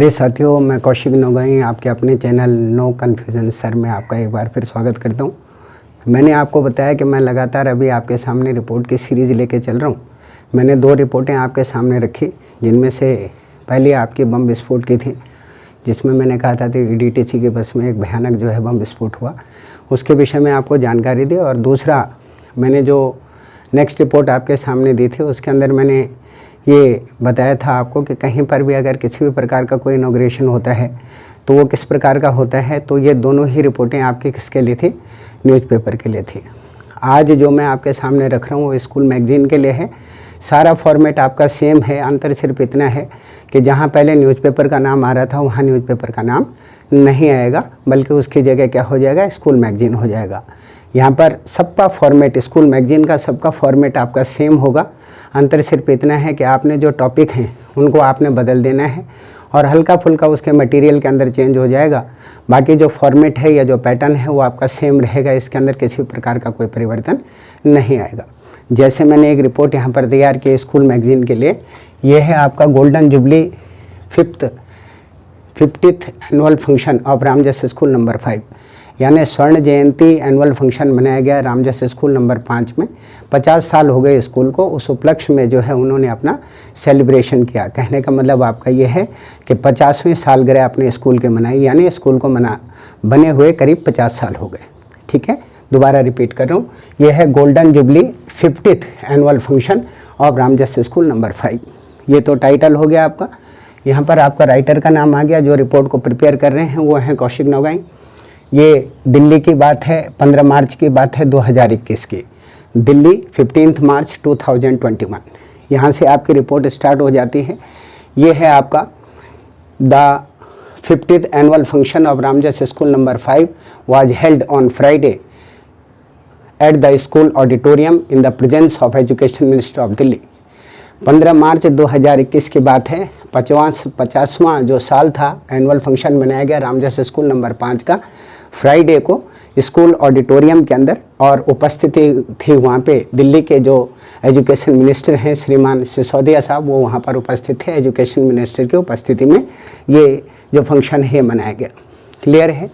अरे साथियों, मैं कौशिक नोगाई आपके अपने चैनल नो कन्फ्यूजन सर में आपका एक बार फिर स्वागत करता हूँ। मैंने आपको बताया कि मैं लगातार अभी आपके सामने रिपोर्ट की सीरीज़ लेके चल रहा हूँ। मैंने 2 रिपोर्टें आपके सामने रखी, जिनमें से पहली आपकी बम विस्फोट की थी, जिसमें मैंने कहा था कि DTC के बस में एक भयानक जो है बम विस्फोट हुआ, उसके विषय में आपको जानकारी दी। और दूसरा मैंने जो नेक्स्ट रिपोर्ट आपके सामने दी थी, उसके अंदर मैंने ये बताया था आपको कि कहीं पर भी अगर किसी भी प्रकार का कोई इनॉग्रेशन होता है तो वो किस प्रकार का होता है। तो ये दोनों ही रिपोर्टें आपकी किसके लिए थी? न्यूज़पेपर के लिए थी। आज जो मैं आपके सामने रख रहा हूँ वो स्कूल मैगज़ीन के लिए है। सारा फॉर्मेट आपका सेम है, अंतर सिर्फ इतना है कि जहाँ पहले न्यूज़पेपर का नाम आ रहा था वहाँ न्यूज़पेपर का नाम नहीं आएगा, बल्कि उसकी जगह क्या हो जाएगा? स्कूल मैगज़ीन हो जाएगा। यहाँ पर सबका फॉर्मेट, स्कूल मैगज़ीन का सबका फॉर्मेट आपका सेम होगा। अंतर सिर्फ इतना है कि आपने जो टॉपिक हैं उनको आपने बदल देना है और हल्का फुल्का उसके मटेरियल के अंदर चेंज हो जाएगा। बाकी जो फॉर्मेट है या जो पैटर्न है वो आपका सेम रहेगा, इसके अंदर किसी प्रकार का कोई परिवर्तन नहीं आएगा। जैसे मैंने एक रिपोर्ट यहाँ पर तैयार की स्कूल मैगज़ीन के लिए, ये है आपका golden jubilee 50th annual function of Ramjas school number 5, यानी स्वर्ण जयंती एनुअल फंक्शन मनाया गया रामजस स्कूल नंबर 5 में। 50 साल हो गए स्कूल को, उस उपलक्ष्य में जो है उन्होंने अपना सेलिब्रेशन किया। कहने का मतलब आपका ये है कि 50वीं सालगिरह अपने स्कूल के मनाई, यानी स्कूल को बने हुए करीब 50 साल हो गए। ठीक है, दोबारा रिपीट कर रहा हूँ, ये है golden jubilee 50th annual function of Ramjas school number 5। ये तो टाइटल हो गया आपका। यहाँ पर आपका राइटर का नाम आ गया। जो रिपोर्ट को प्रिपेयर कर रहे हैं वो हैं कौशिक नोगाई। ये दिल्ली की बात है, 15 मार्च की बात है 2021 की, दिल्ली 15 मार्च 2021। यहाँ से आपकी रिपोर्ट स्टार्ट हो जाती है। ये है आपका the 50th annual function of Ramjas school number 5 was held on Friday at the school auditorium in the presence of education minister of Delhi. 15 मार्च 2021 की बात है। 50वां जो साल था एनुअल फंक्शन मनाया गया रामजस स्कूल नंबर 5 का, फ्राइडे को स्कूल ऑडिटोरियम के अंदर, और उपस्थिति थी वहाँ पे दिल्ली के जो एजुकेशन मिनिस्टर हैं श्रीमान सिसोदिया साहब, वो वहाँ पर उपस्थित थे। एजुकेशन मिनिस्टर की उपस्थिति में ये जो फंक्शन है मनाया गया। क्लियर है।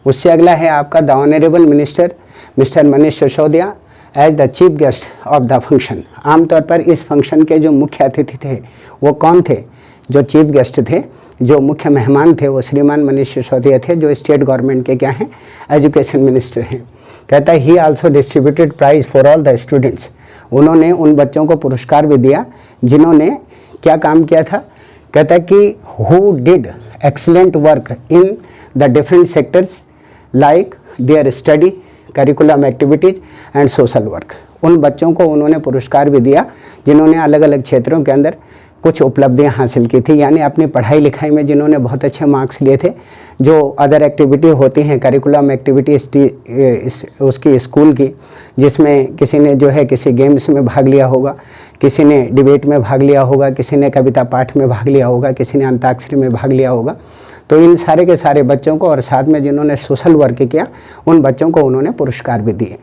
उससे अगला है आपका the honourable minister mister Manish Sisodia as the chief guest of the function. आमतौर पर इस फंक्शन के जो मुख्य अतिथि थे वो कौन थे? जो चीफ गेस्ट थे, जो मुख्य मेहमान थे, वो श्रीमान मनीष सिसोदिया थे, जो स्टेट गवर्नमेंट के क्या हैं? एजुकेशन मिनिस्टर हैं। कहता है he also distributed prize for all the students. उन्होंने उन बच्चों को पुरस्कार भी दिया जिन्होंने क्या काम किया था। कहता है कि who did excellent work in the different sectors like there study, curriculum activities and social work. उन बच्चों को उन्होंने पुरस्कार भी दिया जिन्होंने अलग अलग क्षेत्रों के अंदर कुछ उपलब्धियां हासिल की थी, यानी अपनी पढ़ाई लिखाई में जिन्होंने बहुत अच्छे मार्क्स लिए थे। जो अदर एक्टिविटी होती हैं, करिकुलम एक्टिविटीज़ उसकी स्कूल की, जिसमें किसी ने जो है किसी गेम्स में भाग लिया होगा, किसी ने डिबेट में भाग लिया होगा, किसी ने कविता पाठ में भाग लिया होगा, किसी ने अंताक्षरी में भाग लिया होगा। तो इन सारे के सारे बच्चों को, और साथ में जिन्होंने सोशल वर्क किया, उन बच्चों को उन्होंने पुरस्कार भी दिए।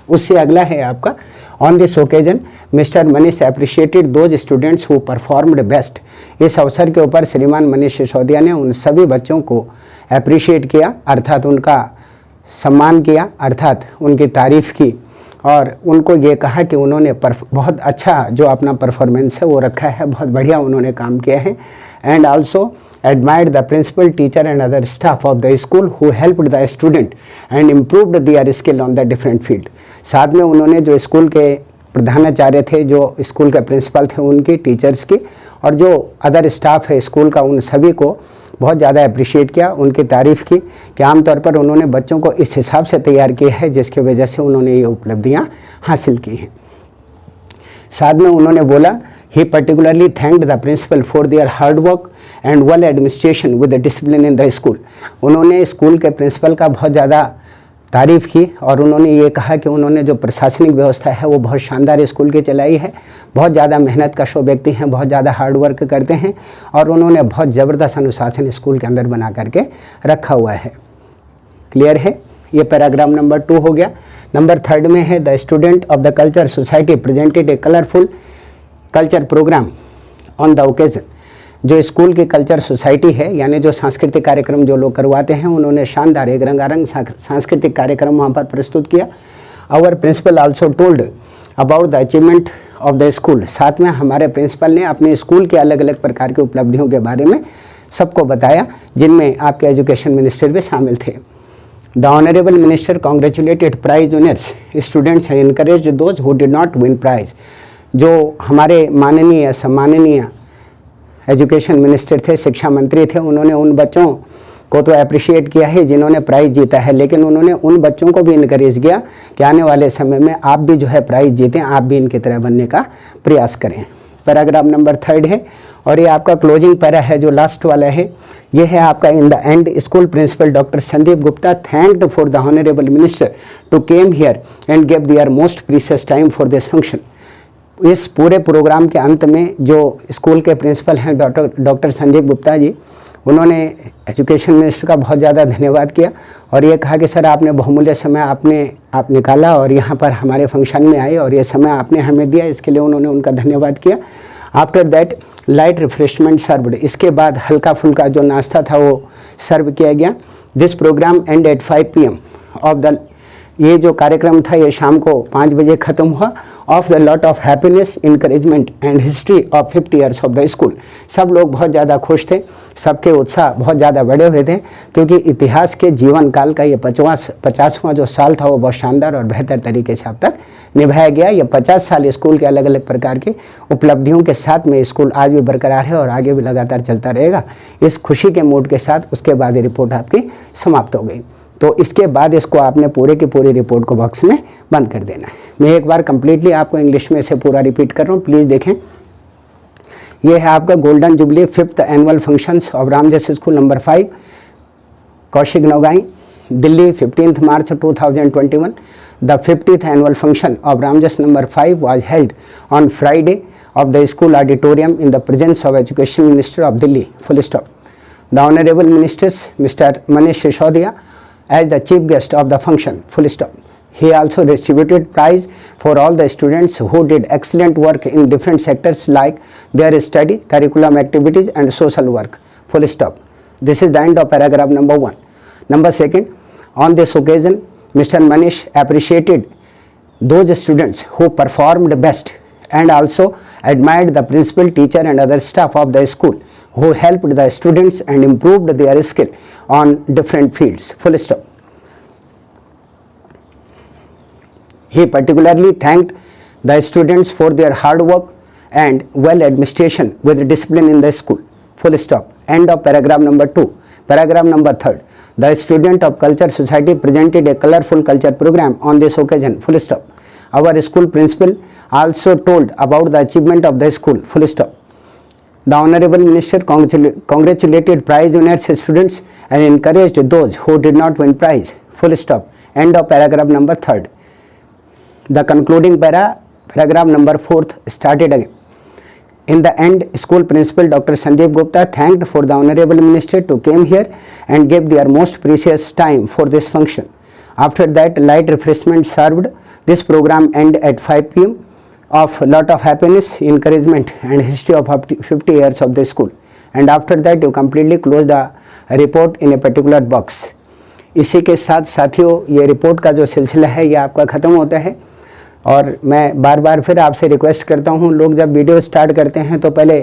उससे अगला है आपका on this occasion mister Manish appreciated those students who performed best. इस अवसर के ऊपर श्रीमान मनीष सिसोदिया ने उन सभी बच्चों को अप्रिशिएट किया, अर्थात उनका सम्मान किया, अर्थात उनकी तारीफ़ की, और उनको ये कहा कि उन्होंने बहुत अच्छा जो अपना परफॉर्मेंस है वो रखा है, बहुत बढ़िया उन्होंने काम किया है। And also admired the principal, teacher and other staff of the school who helped the student and improved their skill on the different field। साथ में उन्होंने जो स्कूल के प्रधानाचार्य थे, जो स्कूल के प्रिंसिपल थे, उनकी, टीचर्स की, और जो अदर स्टाफ है स्कूल का, उन सभी को बहुत ज़्यादा अप्रिशिएट किया, उनकी तारीफ़ की कि आमतौर पर उन्होंने बच्चों को इस हिसाब से तैयार किया है जिसकी वजह से उन्होंने ये उपलब्धियाँ हासिल की हैं। साथ में उन्होंने बोला he particularly thanked the principal for their hard work and well administration with the discipline in the school। उन्होंने स्कूल के प्रिंसिपल का बहुत ज़्यादा तारीफ़ की, और उन्होंने ये कहा कि उन्होंने जो प्रशासनिक व्यवस्था है वो बहुत शानदार स्कूल की चलाई है, बहुत ज़्यादा मेहनत कश व्यक्ति हैं, बहुत ज़्यादा हार्ड वर्क करते हैं, और उन्होंने बहुत ज़बरदस्त अनुशासन स्कूल के अंदर बना करके रखा हुआ है। क्लियर है। ये पैराग्राफ नंबर 2 हो गया। नंबर 3 में है the student of the culture society presented A colourful culture program on the occasion जो स्कूल की कल्चर सोसाइटी है, यानी जो सांस्कृतिक कार्यक्रम जो लोग करवाते हैं, उन्होंने शानदार एक रंगारंग सांस्कृतिक कार्यक्रम वहाँ पर प्रस्तुत किया। Our principal also told about the achievement of the school. साथ में हमारे प्रिंसिपल ने अपने स्कूल के अलग अलग प्रकार की उपलब्धियों के बारे में सबको बताया, जिनमें आपके एजुकेशन मिनिस्टर भी शामिल थे। The honourable minister congratulated prize winners students and encourage those who did not win prize. जो हमारे माननीय सम्माननीय एजुकेशन मिनिस्टर थे, शिक्षा मंत्री थे, उन्होंने उन बच्चों को तो अप्रिशिएट किया है जिन्होंने प्राइज़ जीता है, लेकिन उन्होंने उन बच्चों को भी इनकरेज किया कि आने वाले समय में आप भी जो है प्राइज़ जीतें, आप भी इनकी तरह बनने का प्रयास करें। पैराग्राफ नंबर 3 है और ये आपका क्लोजिंग पैरा है जो लास्ट वाला है। ये है आपका in the end school principal doctor Sandeep Gupta thanked for the honourable minister to came here and give their most precious time for this function. इस पूरे प्रोग्राम के अंत में जो स्कूल के प्रिंसिपल हैं डॉक्टर संदीप गुप्ता जी, उन्होंने एजुकेशन मिनिस्टर का बहुत ज़्यादा धन्यवाद किया और ये कहा कि सर आपने बहुमूल्य समय आप निकाला और यहाँ पर हमारे फंक्शन में आए और ये समय आपने हमें दिया, इसके लिए उन्होंने उनका धन्यवाद किया। After that light refreshment served, इसके बाद हल्का फुल्का जो नाश्ता था वो सर्व किया गया। This programme end at 5 PM of the, ये जो कार्यक्रम था ये शाम को 5 बजे ख़त्म हुआ। Of the lot of happiness, encouragement and history of 50 years of the school. सब लोग बहुत ज़्यादा खुश थे, सबके उत्साह बहुत ज़्यादा बढ़े हुए थे, क्योंकि इतिहास के जीवन काल का ये 50वां जो साल था वो बहुत शानदार और बेहतर तरीके से अब तक निभाया गया। ये 50 साल स्कूल के अलग अलग प्रकार की उपलब्धियों के साथ में स्कूल आज भी बरकरार है और आगे भी लगातार चलता रहेगा। इस खुशी के मूड के साथ उसके बाद ये रिपोर्ट आपकी समाप्त हो गई। तो इसके बाद इसको आपने पूरे की पूरी रिपोर्ट को बॉक्स में बंद कर देना है। मैं एक बार कंप्लीटली आपको इंग्लिश में से पूरा रिपीट कर रहा हूँ, प्लीज़ देखें। ये है आपका golden jubilee 5th annual functions of Ramjas school number 5, Kaushik नौगाई, Delhi, 15th March 2021. The 50th annual function of Ramjas number 5 was held on Friday of the school auditorium in the presence of Education Minister of Delhi. Full stop. The Honorable Ministers Mr. Manish Sisodia as the chief guest of the function. Full stop. He also distributed prize for all the students who did excellent work in different sectors like their study, curriculum activities and social work. Full stop. This is the end of paragraph number 1. Number 2, on this occasion, Mr. Manish appreciated those students who performed best and also admired the principal, teacher and other staff of the school who helped the students and improved their skill on different fields. Full stop. He particularly thanked the students for their hard work and well administration with discipline in the school. Full stop. End of paragraph number 2. Paragraph number 3. The student of Culture Society presented a colorful culture program on this occasion. Full stop. Our school principal also told about the achievement of the school. Full stop. The Honorable Minister congratulated prize winners students and encouraged those who did not win prize. Full stop. End of paragraph number 3. The concluding paragraph number 4 started again. In the end, school principal Dr. Sandeep Gupta thanked for the Honorable Minister to came here and gave their most precious time for this function. After that, light refreshment served. This program ended at 5 PM of lot of happiness, encouragement and history of 50 years of the school. And after that, you completely close the report in a particular box. इसी के साथ साथियों, ये report का जो सिलसिला है ये आपका ख़त्म होता है। और मैं बार बार फिर आपसे रिक्वेस्ट करता हूँ, लोग जब वीडियो स्टार्ट करते हैं तो पहले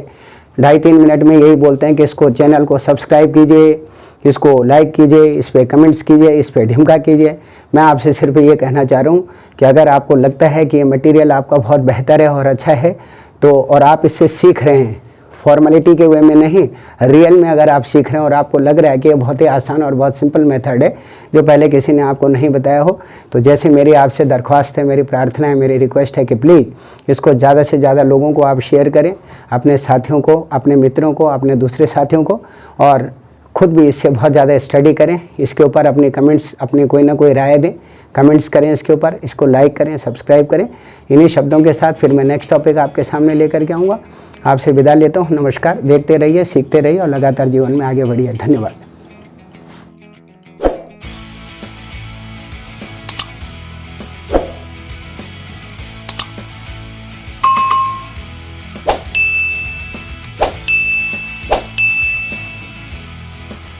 2.5-3 मिनट में यही बोलते हैं कि इसको चैनल को सब्सक्राइब कीजिए, इसको लाइक कीजिए, इस पर कमेंट्स कीजिए, इस पर ढिमका कीजिए। मैं आपसे सिर्फ ये कहना चाह रहा हूँ कि अगर आपको लगता है कि ये मटेरियल आपका बहुत बेहतर है और अच्छा है तो, और आप इससे सीख रहे हैं, फॉर्मेलिटी के वे में नहीं, रियल में अगर आप सीख रहे हैं और आपको लग रहा है कि ये बहुत ही आसान और बहुत सिंपल मेथड है जो पहले किसी ने आपको नहीं बताया हो, तो जैसे मेरी आपसे दरख्वास्त है, मेरी प्रार्थना है, मेरी रिक्वेस्ट है कि प्लीज़ इसको ज़्यादा से ज़्यादा लोगों को आप शेयर करें, अपने साथियों को, अपने मित्रों को, अपने दूसरे साथियों को, और खुद भी इससे बहुत ज़्यादा स्टडी करें। इसके ऊपर अपने कमेंट्स, अपने कोई ना कोई राय दें, कमेंट्स करें इसके ऊपर, इसको लाइक करें, सब्सक्राइब करें। इन्हीं शब्दों के साथ फिर मैं नेक्स्ट टॉपिक आपके सामने लेकर के आऊँगा। आपसे विदा लेता हूँ। नमस्कार। देखते रहिए, सीखते रहिए और लगातार जीवन में आगे बढ़िए। धन्यवाद।